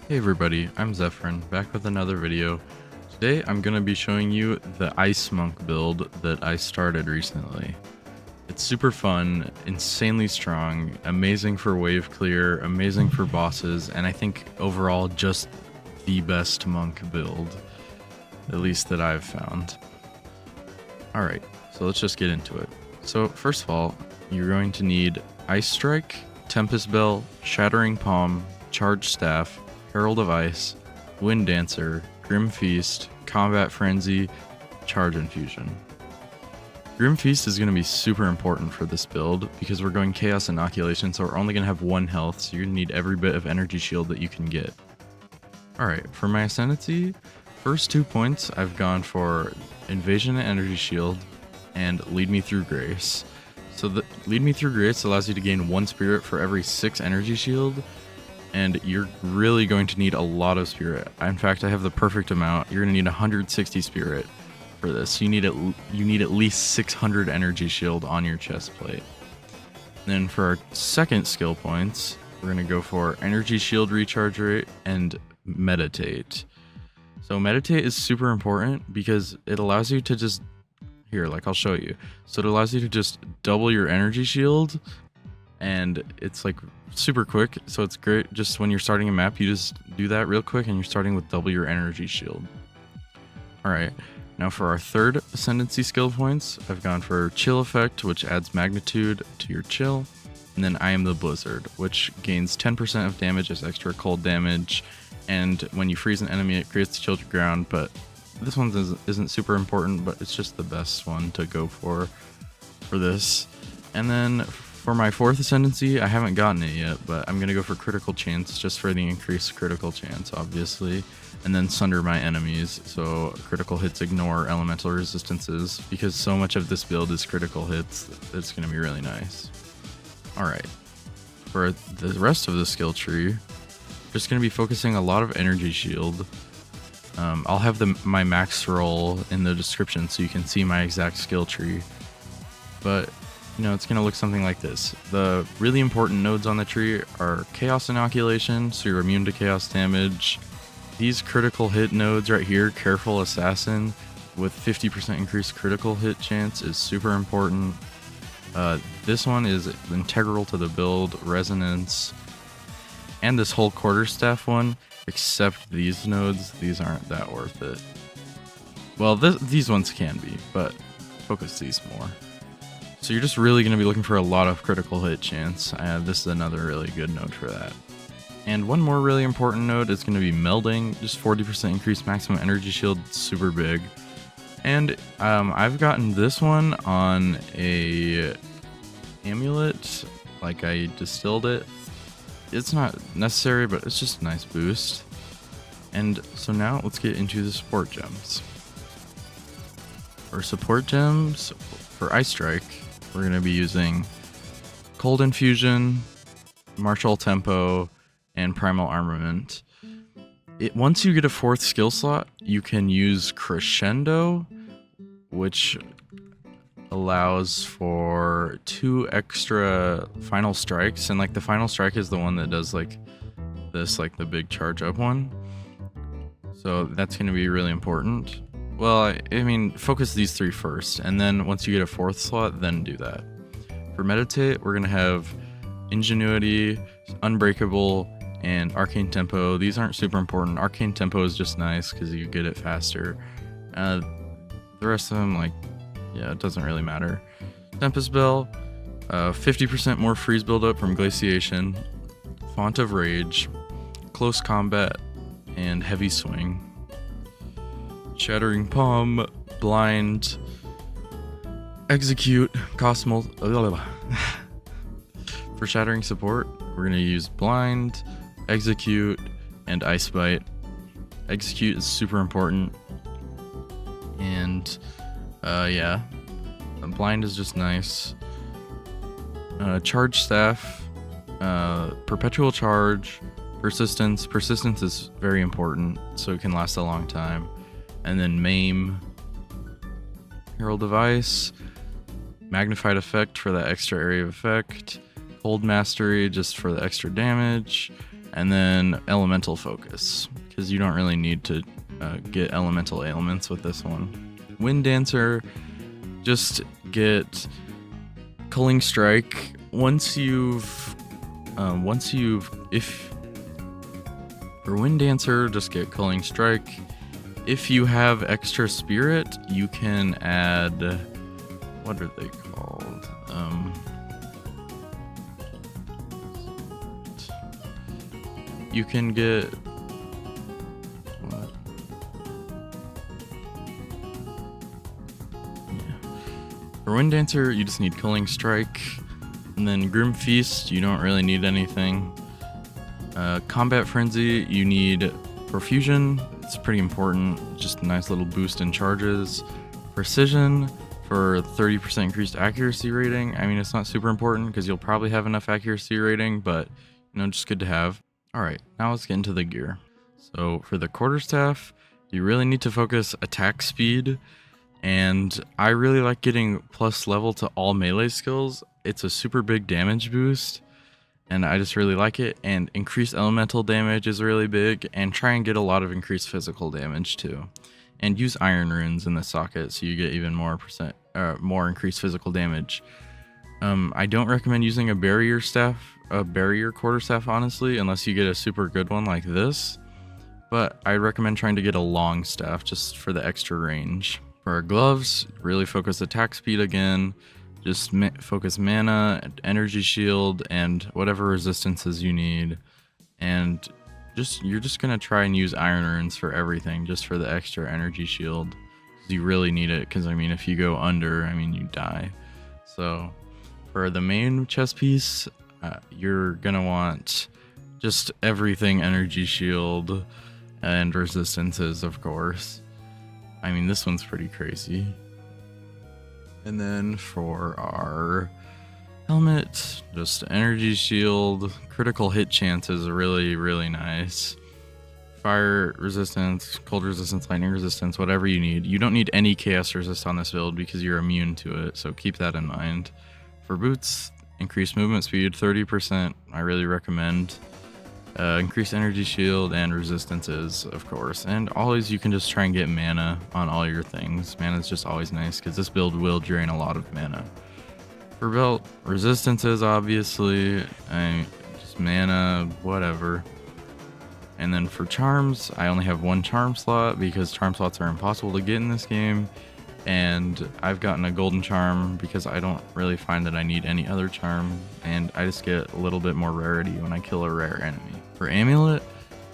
Hey everybody, I'm Zephyrin, back with another video. Today I'm going to be showing you the Ice Monk build that I started recently. It's super fun, insanely strong, amazing for wave clear, amazing for bosses, and I think overall just the best monk build, at least that I've found. Alright, so let's just get into it. So first of all, you're going to need Ice Strike, Tempest Bell, Shattering Palm, Charge Staff, Herald of Ice, Wind Dancer, Grim Feast, Combat Frenzy, Charge Infusion. Grim Feast is going to be super important for this build because we're going Chaos Inoculation, so we're only going to have 1 health, so you're going to need every bit of energy shield that you can get. Alright, for my Ascendancy, first 2 points I've gone for Invasion and Energy Shield and Lead Me Through Grace. So the Lead Me Through Grace allows you to gain 1 spirit for every 6 energy shield, and you're really going to need a lot of spirit. In fact, I have the perfect amount. You're going to need 160 spirit for this. You need at least 600 energy shield on your chest plate. Then for our second skill points, we're going to go for energy shield recharge rate and meditate. So meditate is super important because it allows you to just I'll show you. So it allows you to just double your energy shield, and it's like super quick, so it's great just when you're starting a map. You just do that real quick and you're starting with double your energy shield. Alright, now for our third Ascendancy skill points, I've gone for Chill Effect, which adds magnitude to your chill, and then I Am the Blizzard, which gains 10% of damage as extra cold damage, and when you freeze an enemy it creates the Chilled Ground, but this one isn't super important, but it's just the best one to go for this. And then for my fourth Ascendancy, I haven't gotten it yet, but I'm going to go for Critical Chance just for the increased critical chance, obviously. And then Sunder my enemies, so critical hits ignore elemental resistances, because so much of this build is critical hits. It's going to be really nice. Alright, for the rest of the skill tree, just going to be focusing a lot of energy shield. I'll have my max roll in the description so you can see my exact skill tree, but it's going to look something like this. The really important nodes on the tree are Chaos Inoculation, so you're immune to chaos damage. These critical hit nodes right here, Careful Assassin with 50% increased critical hit chance, is super important. This one is integral to the build, Resonance, and this whole Quarterstaff one, except these nodes. These aren't that worth it. Well, these ones can be, but focus these more. So you're just really going to be looking for a lot of critical hit chance. This is another really good node for that. And one more really important node is going to be Melding, just 40% increased maximum energy shield, super big. And I've gotten this one on a amulet, like I distilled it. It's not necessary, but it's just a nice boost. And so now let's get into the support gems. For support gems, for Ice Strike, we're going to be using Cold Infusion, Martial Tempo, and Primal Armament. Once you get a 4th skill slot, you can use Crescendo, which allows for 2 extra final strikes, and the final strike is the one that does this, the big charge up one. So that's going to be really important. Well, I mean, focus these 3 first, and then once you get a 4th slot, then do that. For Meditate, we're going to have Ingenuity, Unbreakable, and Arcane Tempo. These aren't super important. Arcane Tempo is just nice because you get it faster. The rest of them, it doesn't really matter. Tempest Bell, 50% more freeze buildup from Glaciation, Font of Rage, Close Combat, and Heavy Swing. Shattering Palm, Blind, Execute, For Shattering support, we're going to use Blind, Execute, and Ice Bite. Execute is super important. And Blind is just nice. Charge Staff, Perpetual Charge, Persistence. Persistence is very important, so it can last a long time. And then Maim, Herald of Ice, Magnified Effect for that extra area of effect, Cold Mastery just for the extra damage, And then elemental focus, because you don't really need to get elemental ailments with this one. Wind Dancer, just get Culling Strike. For Wind Dancer, just get Culling Strike. If you have extra spirit, you can add, what are they called? You can get, what? Yeah. For Wind Dancer, you just need Culling Strike, and then Grim Feast, you don't really need anything. Combat Frenzy, you need Profusion. It's pretty important, just a nice little boost in charges. Precision for 30% increased accuracy rating. I mean, it's not super important because you'll probably have enough accuracy rating, but just good to have. All right, now let's get into the gear. So for the quarterstaff, you really need to focus attack speed, and I really like getting plus level to all melee skills. It's a super big damage boost, and I just really like it. And increased elemental damage is really big, and try and get a lot of increased physical damage too. And use iron runes in the socket so you get even more increased physical damage. I don't recommend using a barrier quarterstaff, honestly, unless you get a super good one like this. But I recommend trying to get a long staff just for the extra range. For our gloves, really focus attack speed again. Just focus mana, energy shield, and whatever resistances you need. And you're just gonna try and use iron runes for everything, just for the extra energy shield. 'Cause you really need it, because I mean, if you go under, you die. So for the main chest piece, you're gonna want just everything energy shield and resistances, of course. I mean, this one's pretty crazy. And then for our helmet, just energy shield. Critical hit chances are really, really nice. Fire resistance, cold resistance, lightning resistance, whatever you need. You don't need any chaos resist on this build because you're immune to it, so keep that in mind. For boots, increased movement speed 30%, I really recommend. Increased energy shield and resistances, of course. And always you can just try and get mana on all your things. Mana is just always nice because this build will drain a lot of mana. For belt, resistances, obviously. Just mana, whatever. And then for charms, I only have one charm slot because charm slots are impossible to get in this game. And I've gotten a golden charm because I don't really find that I need any other charm, and I just get a little bit more rarity when I kill a rare enemy. For amulet,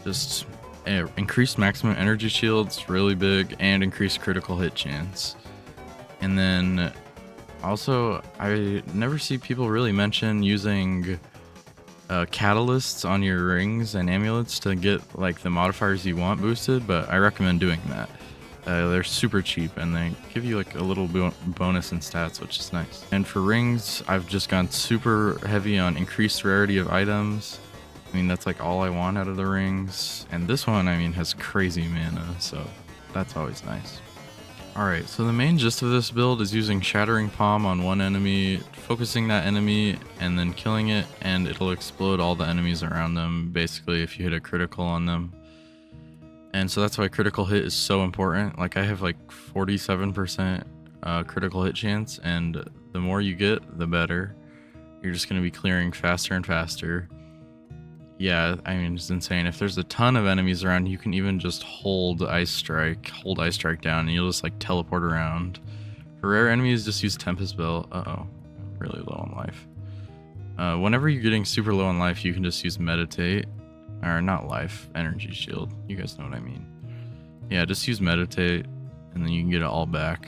just increased maximum energy shields, really big, and increased critical hit chance. And then also, I never see people really mention using catalysts on your rings and amulets to get like the modifiers you want boosted, but I recommend doing that. They're super cheap and they give you like a little bonus in stats, which is nice. And for rings, I've just gone super heavy on increased rarity of items. I mean, that's like all I want out of the rings. And this one, I mean, has crazy mana, so that's always nice. Alright, so the main gist of this build is using Shattering Palm on one enemy, focusing that enemy, and then killing it, and it'll explode all the enemies around them, basically, if you hit a critical on them. And so that's why critical hit is so important. Like, I have like 47% critical hit chance, and the more you get, the better. You're just going to be clearing faster and faster. Yeah, I mean, it's insane. If there's a ton of enemies around, you can even just hold Ice Strike down, and you'll just like teleport around. For rare enemies, just use Tempest Belt. Uh-oh, really low on life. Whenever you're getting super low on life, you can just use Meditate. Or not life, energy shield. You guys know what I mean. Yeah, just use Meditate, and then you can get it all back.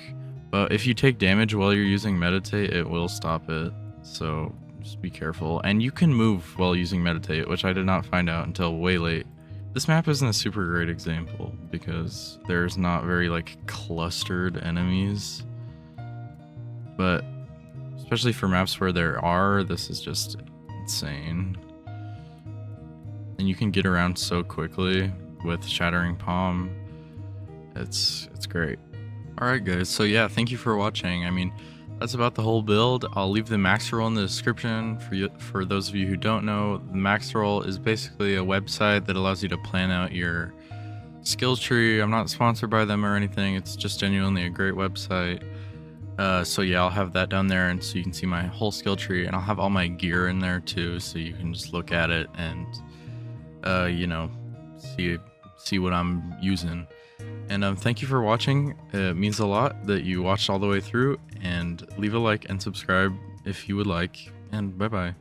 But if you take damage while you're using Meditate, it will stop it. So just be careful. And you can move while using Meditate, which I did not find out until way late. This map isn't a super great example because there's not very like clustered enemies. But especially for maps where there are, this is just insane. And you can get around so quickly with Shattering Palm. It's great. Alright guys, so yeah, thank you for watching. I mean, That's about the whole build. I'll leave the max roll in the description for those of you who don't know. The max roll is basically a website that allows you to plan out your skill tree. I'm not sponsored by them or anything. It's just genuinely a great website. So yeah, I'll have that down there, and so you can see my whole skill tree, and I'll have all my gear in there too, so you can just look at it and you know, see what I'm using. And thank you for watching. It means a lot that you watched all the way through, and leave a like and subscribe if you would like, and bye bye.